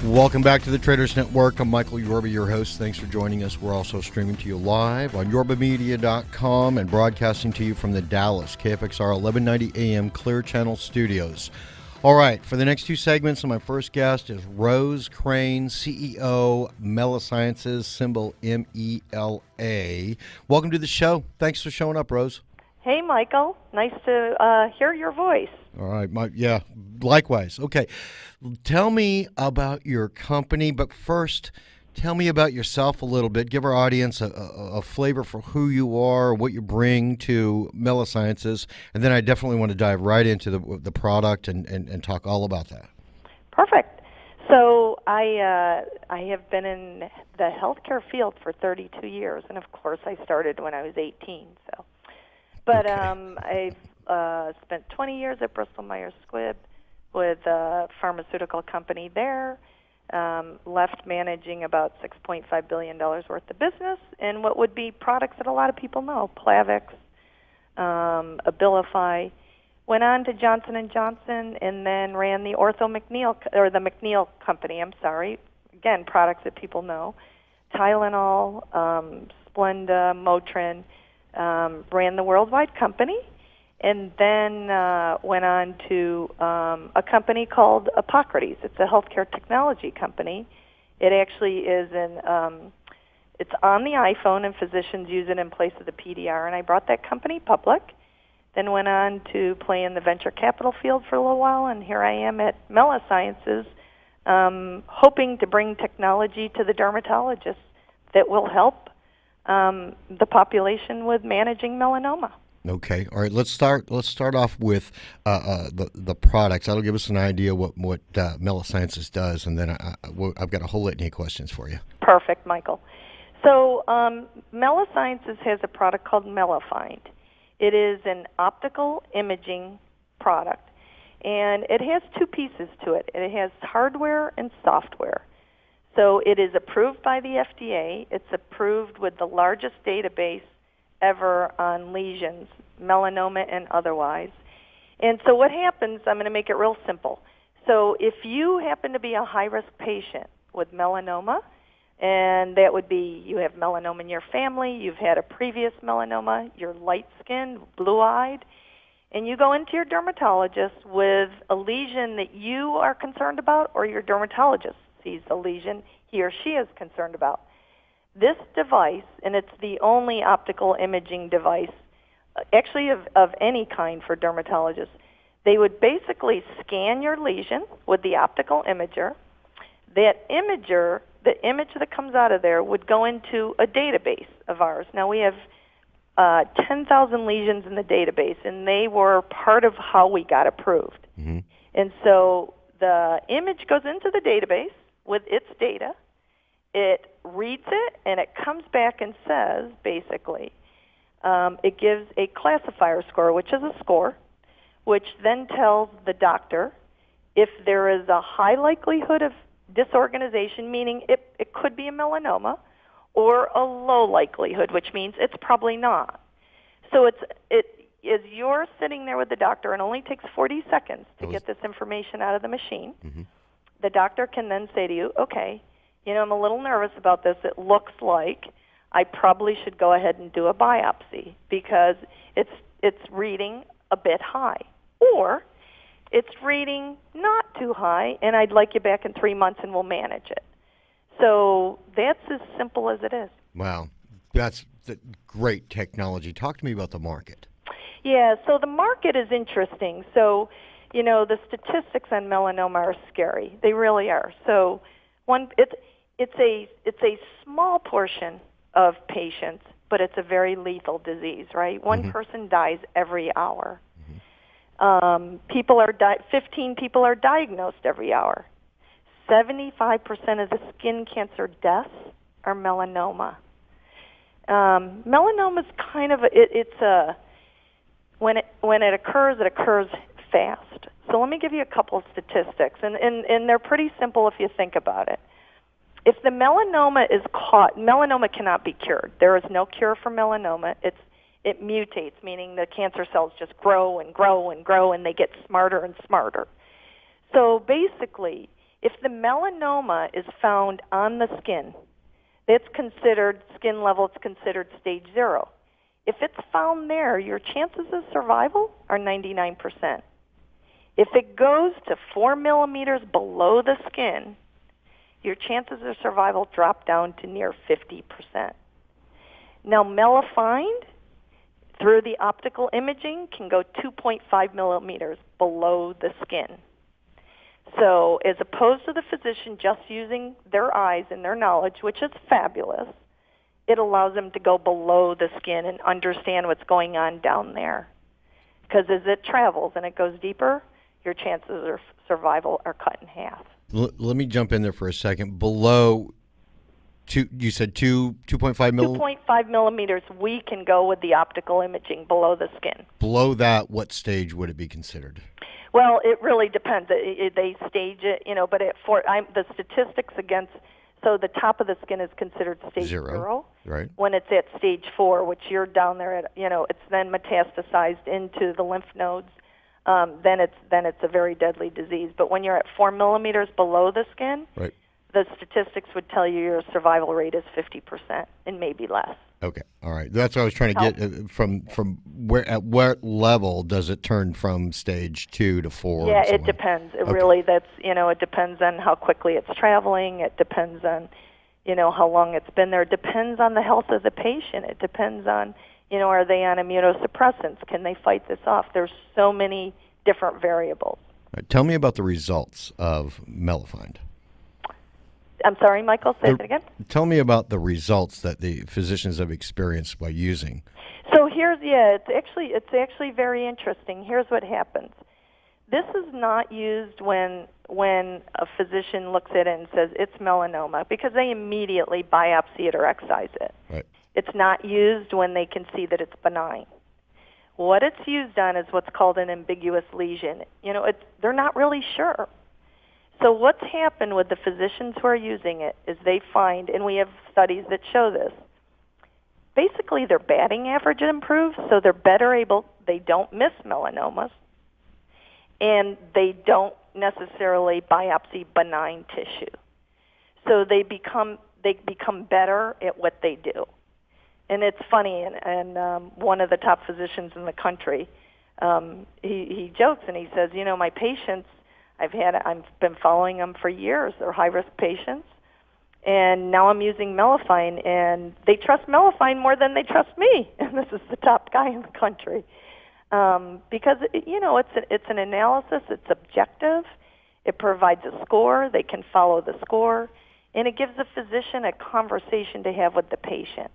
Welcome back to the Traders Network. I'm Michael Yorba, your host. Thanks for joining us. We're also streaming to you live on yorbamedia.com and broadcasting to you from the Dallas KFXR 1190 AM Clear Channel Studios. All right, for the next two segments, my first guest is Rose Crane, CEO, MELA Sciences, symbol MELA. Welcome to the show. Thanks for showing up, Rose. Hey, Michael. Nice to hear your voice. All right. Yeah, likewise. Okay. Tell me about your company, but first, tell me about yourself a little bit. Give our audience a flavor for who you are, what you bring to MELA Sciences, and then I definitely want to dive right into the product and talk all about that. Perfect. So I have been in the healthcare field for 32 years, and of course I started when I was 18. But okay. I've spent 20 years at Bristol-Myers Squibb with a pharmaceutical company there, left managing about $6.5 billion worth of business in what would be products that a lot of people know, Plavix, Abilify. Went on to Johnson & Johnson and then ran the the McNeil company, Again, products that people know. Tylenol, Splenda, Motrin. Ran the worldwide company, and then went on to a company called Epocrates. It's a healthcare technology company. It actually is it's on the iPhone, and physicians use it in place of the PDR, and I brought that company public. Then went on to play in the venture capital field for a little while, and here I am at MELA Sciences, hoping to bring technology to the dermatologists that will help the population with managing melanoma. Okay, all right. Let's start off with the products. That'll give us an idea what MELA Sciences does, and then I've got a whole litany of questions for you. Perfect, Michael. So MELA Sciences has a product called MELAFind. It is an optical imaging product, and it has two pieces to it. It has hardware and software. So it is approved by the FDA. It's approved with the largest database ever on lesions, melanoma and otherwise. And so what happens, I'm going to make it real simple. So if you happen to be a high-risk patient with melanoma, and that would be you have melanoma in your family, you've had a previous melanoma, you're light-skinned, blue-eyed, and you go into your dermatologist with a lesion that you are concerned about, or your dermatologist sees a lesion he or she is concerned about. This device, and it's the only optical imaging device, actually of any kind for dermatologists, they would basically scan your lesion with the optical imager. That imager, the image that comes out of there, would go into a database of ours. Now we have 10,000 lesions in the database, and they were part of how we got approved. Mm-hmm. And so the image goes into the database with its data. It reads it, and it comes back and says, basically, it gives a classifier score, which is a score, which then tells the doctor if there is a high likelihood of disorganization, meaning it could be a melanoma, or a low likelihood, which means it's probably not. So as you're sitting there with the doctor, and it only takes 40 seconds to get this information out of the machine, mm-hmm. The doctor can then say to you, okay, I'm a little nervous about this. It looks like I probably should go ahead and do a biopsy because it's reading a bit high. Or it's reading not too high, and I'd like you back in 3 months and we'll manage it. So that's as simple as it is. Wow. That's great technology. Talk to me about the market. Yeah, so the market is interesting. So, the statistics on melanoma are scary. They really are. So it's a small portion of patients, but it's a very lethal disease, right? One mm-hmm. person dies every hour. Mm-hmm. 15 people are diagnosed every hour. 75% of the skin cancer deaths are melanoma. Melanoma is kind of when it occurs fast. So let me give you a couple of statistics, and they're pretty simple if you think about it. If the melanoma is caught, melanoma cannot be cured. There is no cure for melanoma. It mutates, meaning the cancer cells just grow and grow and grow, and they get smarter and smarter. So basically, If the melanoma is found on the skin, it's considered skin level, it's considered stage 0. If it's found there, your chances of survival are 99%. If it goes to 4 millimeters below the skin, your chances of survival drop down to near 50%. Now, MELA find through the optical imaging can go 2.5 millimeters below the skin. So as opposed to the physician just using their eyes and their knowledge, which is fabulous, it allows them to go below the skin and understand what's going on down there. Because as it travels and it goes deeper, your chances of survival are cut in half. Let me jump in there for a second. Below, you said 2.5 millimeters? 2.5 millimeters, we can go with the optical imaging below the skin. Below that, what stage would it be considered? Well, it really depends. They stage it, but the statistics against, so the top of the skin is considered stage 0. Right. When it's at stage 4, which you're down there at, it's then metastasized into the lymph nodes. Then it's a very deadly disease. But when you're at 4 millimeters below the skin, right, the statistics would tell you your survival rate is 50% and maybe less. Okay, all right. That's what I was trying to get from where. At what level does it turn from stage 2 to 4? Yeah, it depends. Really, it depends on how quickly it's traveling. It depends on, how long it's been there. It depends on the health of the patient. It depends on, are they on immunosuppressants? Can they fight this off? There's so many different variables. Right, tell me about the results of MELA find. I'm sorry, Michael, say it again. Tell me about the results that the physicians have experienced by using. So it's actually very interesting. Here's what happens. This is not used when a physician looks at it and says it's melanoma, because they immediately biopsy it or excise it. Right. It's not used when they can see that it's benign. What it's used on is what's called an ambiguous lesion. They're not really sure. So what's happened with the physicians who are using it is they find, and we have studies that show this, basically their batting average improves, so they're better able, they don't miss melanomas, and they don't necessarily biopsy benign tissue. So they become better at what they do. And it's funny, and one of the top physicians in the country, he jokes and he says, my patients, I've been following them for years. They're high-risk patients, and now I'm using MELA, and they trust MELA more than they trust me. And this is the top guy in the country, because it's an analysis. It's objective. It provides a score. They can follow the score, and it gives the physician a conversation to have with the patient.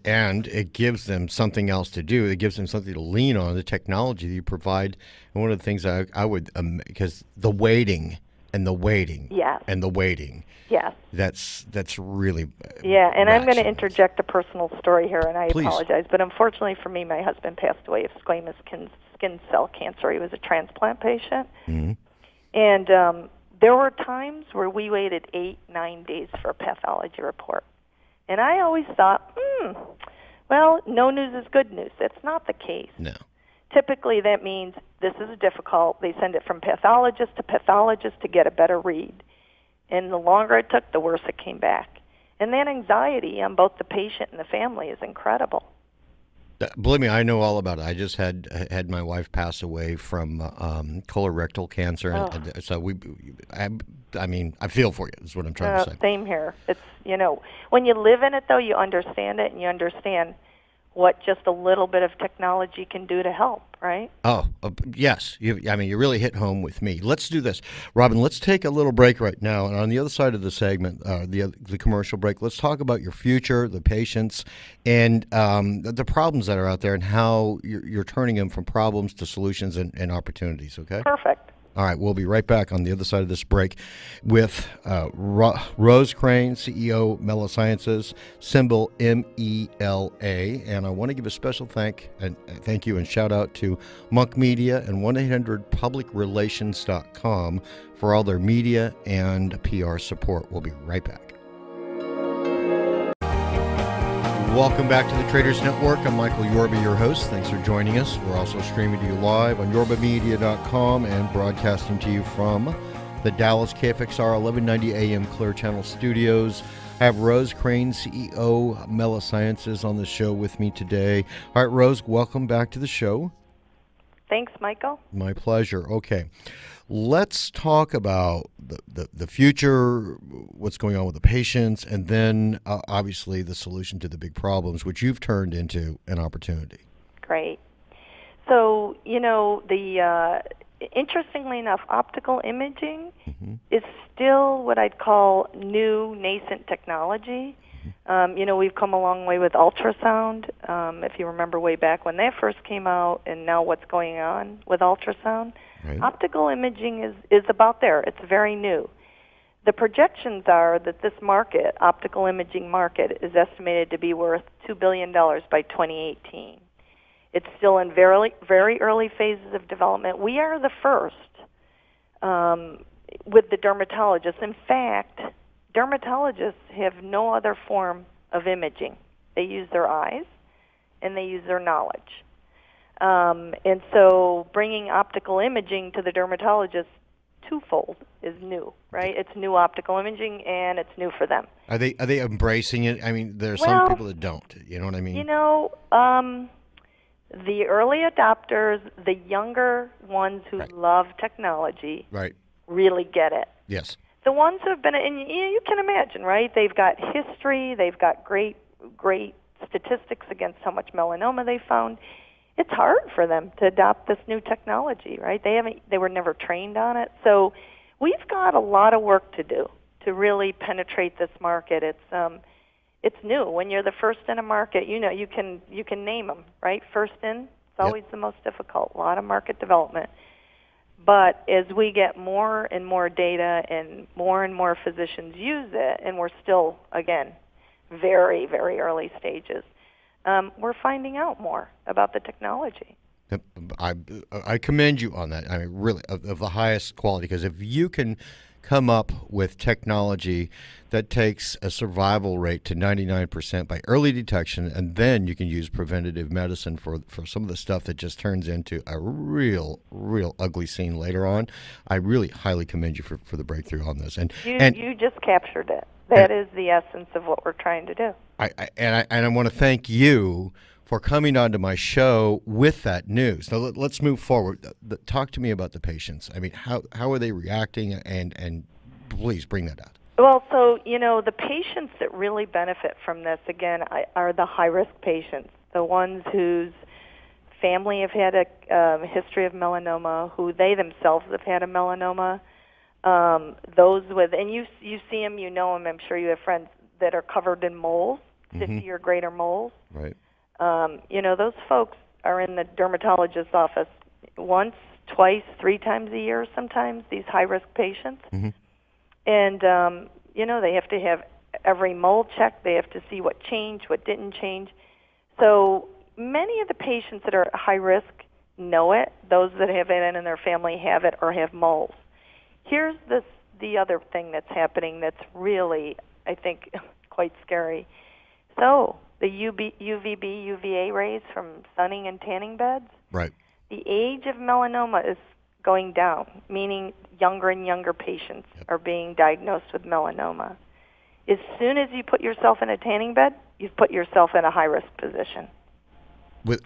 And it gives them something else to do. It gives them something to lean on, the technology that you provide. And one of the things I would, because the waiting and the waiting, yes, and the waiting, yes, that's really and I'm going to interject a personal story here, and I Please. apologize, but unfortunately for me, my husband passed away of squamous skin cell cancer. He was a transplant patient, mm-hmm. and there were times where we waited 8-9 days for a pathology report. And I always thought, well, no news is good news. That's not the case. No. Typically, that means this is difficult. They send it from pathologist to get a better read. And the longer it took, the worse it came back. And that anxiety on both the patient and the family is incredible. Believe me, I know all about it. I just had my wife pass away from colorectal cancer, and so I feel for you. Is what I'm trying to say. Same here. It's when you live in it, though, you understand it, and you understand what just a little bit of technology can do to help, right? Oh, yes. You really hit home with me. Let's do this. Robin, let's take a little break right now. And on the other side of the segment, the commercial break, let's talk about your future, the patients, and the problems that are out there and how you're turning them from problems to solutions and opportunities, okay? Perfect. All right, we'll be right back on the other side of this break with Rose Crane, CEO, MELA Sciences, symbol MELA. And I want to give a special thank you and shout out to Monk Media and 1-800-PublicRelations.com for all their media and PR support. We'll be right back. Welcome back to the Traders Network. I'm Michael Yorba, your host. Thanks for joining us. We're also streaming to you live on yorbamedia.com and broadcasting to you from the Dallas KFXR 1190 AM Clear Channel Studios. I have Rose Crane, CEO, MELA Sciences, on the show with me today. All right, Rose, welcome back to the show. Thanks, Michael. My pleasure. Okay. Let's talk about the future, what's going on with the patients, and then obviously the solution to the big problems, which you've turned into an opportunity. Great. So, interestingly enough, optical imaging is still what I'd call new, nascent technology. We've come a long way with ultrasound. If you remember way back when that first came out, and now what's going on with ultrasound. Right. Optical imaging is about there. It's very new. The projections are that this market, optical imaging market, is estimated to be worth $2 billion by 2018. It's still in very, very early phases of development. We are the first with the dermatologists. In fact, dermatologists have no other form of imaging. They use their eyes and they use their knowledge. And so bringing optical imaging to the dermatologist twofold is new, right? It's new optical imaging, and it's new for them. Are they embracing it? I mean, there are some people that don't. You know what I mean? The early adopters, the younger ones who love technology, really get it. Yes. The ones who have been, and you can imagine, right? They've got history. They've got great statistics against how much melanoma they found. It's hard for them to adopt this new technology, right? They were never trained on it. So we've got a lot of work to do to really penetrate this market. It's new. When you're the first in a market, you can name them, right? First in, it's always the most difficult. A lot of market development. But as we get more and more data and more physicians use it, and we're still, again, very, very early stages, we're finding out more about the technology. I commend you on that. I mean, really, of the highest quality, because if you can come up with technology that takes a survival rate to 99% by early detection, and then you can use preventative medicine for some of the stuff that just turns into a real ugly scene later on, I really highly commend you for the breakthrough on this. And you just captured it. That is the essence of what we're trying to do. I want to thank you for coming onto my show with that news. Now let's move forward. Talk to me about the patients. I mean, how are they reacting? And please bring that out. Well, so the patients that really benefit from this, again, are the high-risk patients, the ones whose family have had a history of melanoma, who they themselves have had a melanoma. Those with, and you see them, you know them. I'm sure you have friends that are covered in moles, 50 or greater moles. Right. Those folks are in the dermatologist's office once, twice, 3 times a year sometimes, these high-risk patients. Mm-hmm. And, they have to have every mole checked. They have to see what changed, what didn't change. So many of the patients that are high risk know it. Those that have it in their family have it or have moles. Here's the other thing that's happening that's really, I think, quite scary. So the UVB, UVA rays from sunning and tanning beds. Right. The age of melanoma is going down, meaning younger and younger patients are being diagnosed with melanoma. As soon as you put yourself in a tanning bed, you've put yourself in a high-risk position.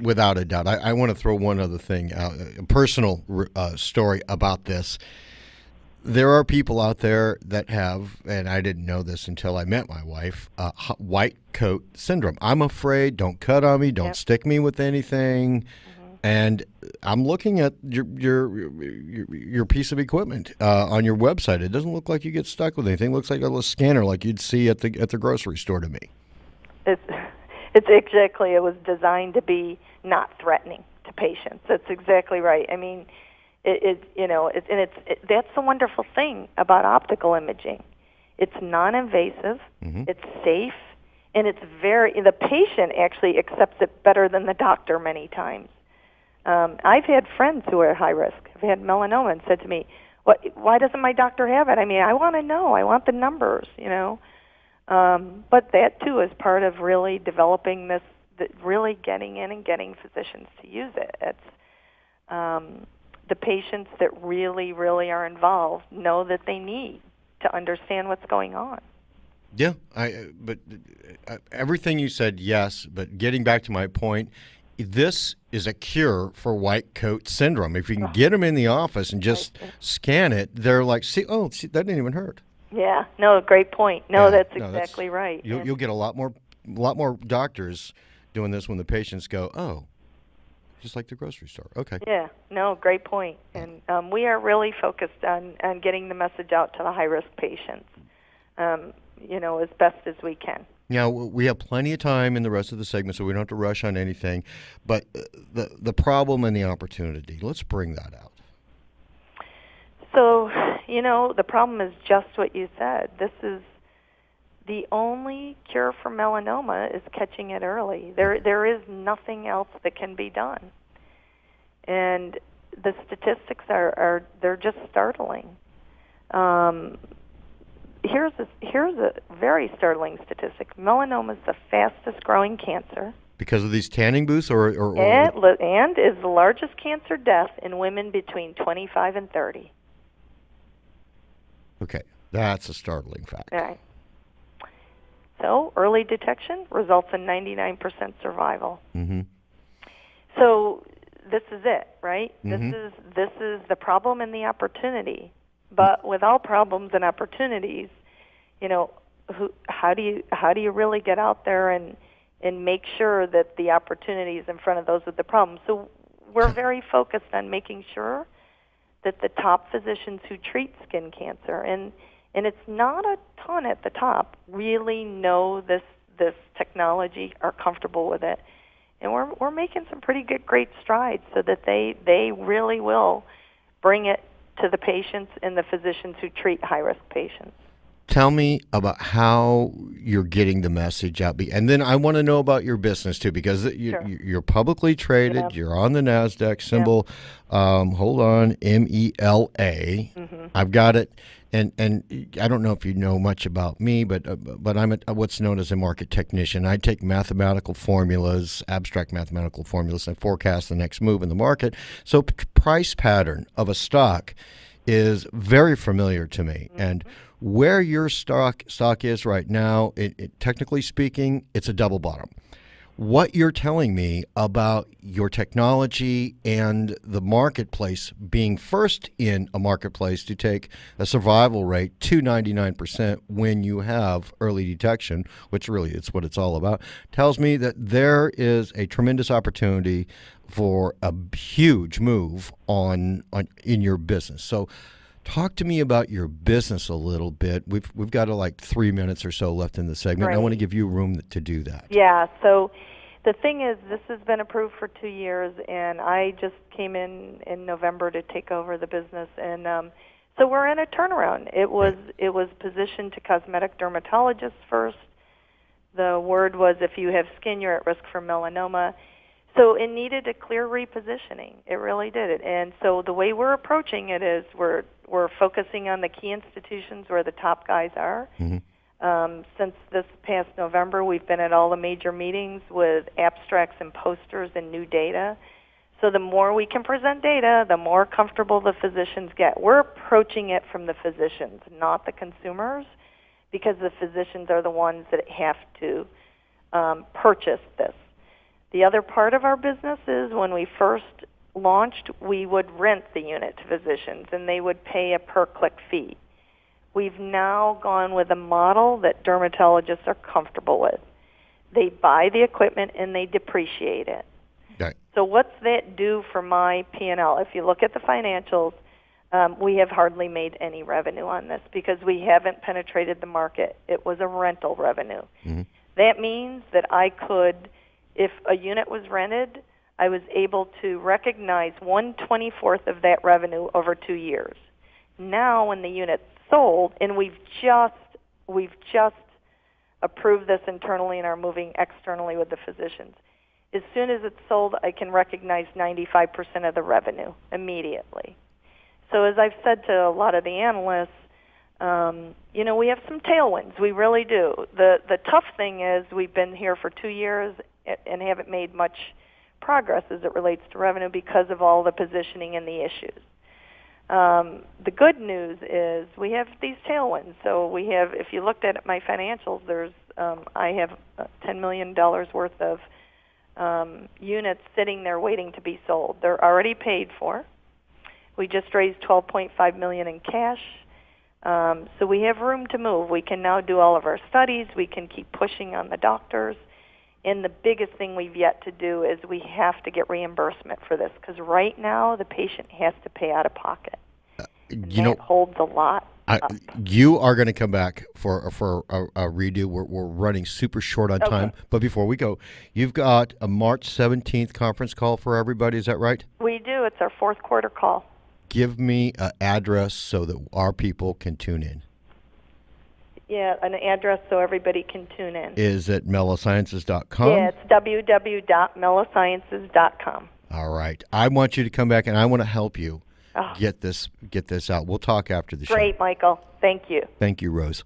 Without a doubt. I want to throw one other thing out, a personal story about this. There are people out there that have, and I didn't know this until I met my wife, white coat syndrome. I'm afraid, don't cut on me, don't stick me with anything. Mm-hmm. And I'm looking at your piece of equipment on your website. It doesn't look like you get stuck with anything. It looks like a little scanner like you'd see at the grocery store to me. It's exactly, it was designed to be not threatening to patients. That's exactly right. I mean, that's the wonderful thing about optical imaging. It's non-invasive, it's safe, and the patient actually accepts it better than the doctor many times. I've had friends who are at high risk, have had melanoma, and said to me, why doesn't my doctor have it? I mean, I want to know. I want the numbers, But that, too, is part of really developing this, really getting in and getting physicians to use it. It's the patients that really, really are involved know that they need to understand what's going on. Yeah, but everything you said, yes. But getting back to my point, this is a cure for white coat syndrome. If you can get them in the office and just scan it, they're like, see, that didn't even hurt. Yeah, no, great point. No, that's exactly right. You'll get a lot more doctors doing this when the patients go, oh, just like the grocery store. Okay. Yeah, no, great point. And we are really focused on getting the message out to the high-risk patients, as best as we can. Now, we have plenty of time in the rest of the segment, so we don't have to rush on anything. But the problem and the opportunity, let's bring that out. So, the problem is just what you said. This is the only cure for melanoma is catching it early. There is nothing else that can be done. And the statistics they're just startling. Here's a very startling statistic. Melanoma is the fastest growing cancer. Because of these tanning booths and is the largest cancer death in women between 25 and 30. Okay, that's a startling fact. All right. So early detection results in 99% survival. Mm-hmm. So this is it, right? Mm-hmm. This is the problem and the opportunity. But with all problems and opportunities, how do you really get out there and make sure that the opportunity is in front of those with the problems? So we're very focused on making sure that the top physicians who treat skin cancer, and it's not a ton at the top, really know this technology, are comfortable with it. And we're making some pretty great strides so that they really will bring it to the patients and the physicians who treat high-risk patients. Tell me about how you're getting the message out. And then I want to know about your business, too, because you're publicly traded. Yep. You're on the NASDAQ symbol. Yep. Hold on, MELA. Mm-hmm. I've got it. And I don't know if you know much about me, but I'm what's known as a market technician. I take mathematical formulas, abstract mathematical formulas, and forecast the next move in the market. So price pattern of a stock is very familiar to me. Mm-hmm. And where your stock is right now, technically speaking, it's a double bottom. What you're telling me about your technology and the marketplace being first in a marketplace to take a survival rate to 99% when you have early detection, which really it's what it's all about, tells me that there is a tremendous opportunity for a huge move in your business. So talk to me about your business a little bit. We've got like 3 minutes or so left in the segment. Right. I want to give you room to do that. Yeah, so the thing is, this has been approved for 2 years, and I just came in November to take over the business, and so we're in a turnaround. It was positioned to cosmetic dermatologists first. The word was, if you have skin, you're at risk for melanoma. So it needed a clear repositioning. It really did it. And so the way we're approaching it is we're focusing on the key institutions where the top guys are. Mm-hmm. Since this past November, we've been at all the major meetings with abstracts and posters and new data. So the more we can present data, the more comfortable the physicians get. We're approaching it from the physicians, not the consumers, because the physicians are the ones that have to purchase this. The other part of our business is when we first launched, we would rent the unit to physicians, and they would pay a per-click fee. We've now gone with a model that dermatologists are comfortable with. They buy the equipment and they depreciate it. Right. So what's that do for my P&L? If you look at the financials, we have hardly made any revenue on this because we haven't penetrated the market. It was a rental revenue. Mm-hmm. That means that I could, if a unit was rented, I was able to recognize 1/24 of that revenue over 2 years. Now when the unit's sold, and we've just approved this internally and are moving externally with the physicians. As soon as it's sold, I can recognize 95% of the revenue immediately. So as I've said to a lot of the analysts, we have some tailwinds. We really do. The tough thing is we've been here for 2 years and haven't made much progress as it relates to revenue because of all the positioning and the issues. The good news is we have these tailwinds. So we have, if you looked at my financials, I have $10 million worth of units sitting there waiting to be sold. They're already paid for. We just raised $12.5 million in cash. So we have room to move. We can now do all of our studies. We can keep pushing on the doctors. And the biggest thing we've yet to do is we have to get reimbursement for this, because right now the patient has to pay out of pocket. That holds a lot up. You are going to come back for a redo. We're running super short on time. But before we go, you've got a March 17th conference call for everybody. Is that right? We do. It's our fourth quarter call. Give me an address so that our people can tune in. Yeah, an address so everybody can tune in. Is it melasciences.com? Yeah, it's www.melasciences.com. All right. I want you to come back, and I want to help you get this out. We'll talk after the show. Great, Michael. Thank you. Thank you, Rose.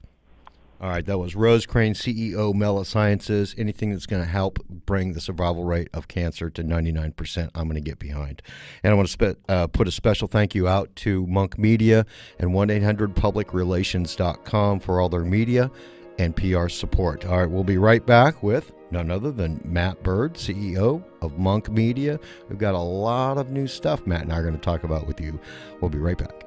All right, that was Rose Crane, CEO, MELA Sciences. Anything that's going to help bring the survival rate of cancer to 99%, I'm going to get behind. And I want to put a special thank you out to Monk Media and 1-800-PublicRelations.com for all their media and PR support. All right, we'll be right back with none other than Matt Bird, CEO of Monk Media. We've got a lot of new stuff Matt and I are going to talk about with you. We'll be right back.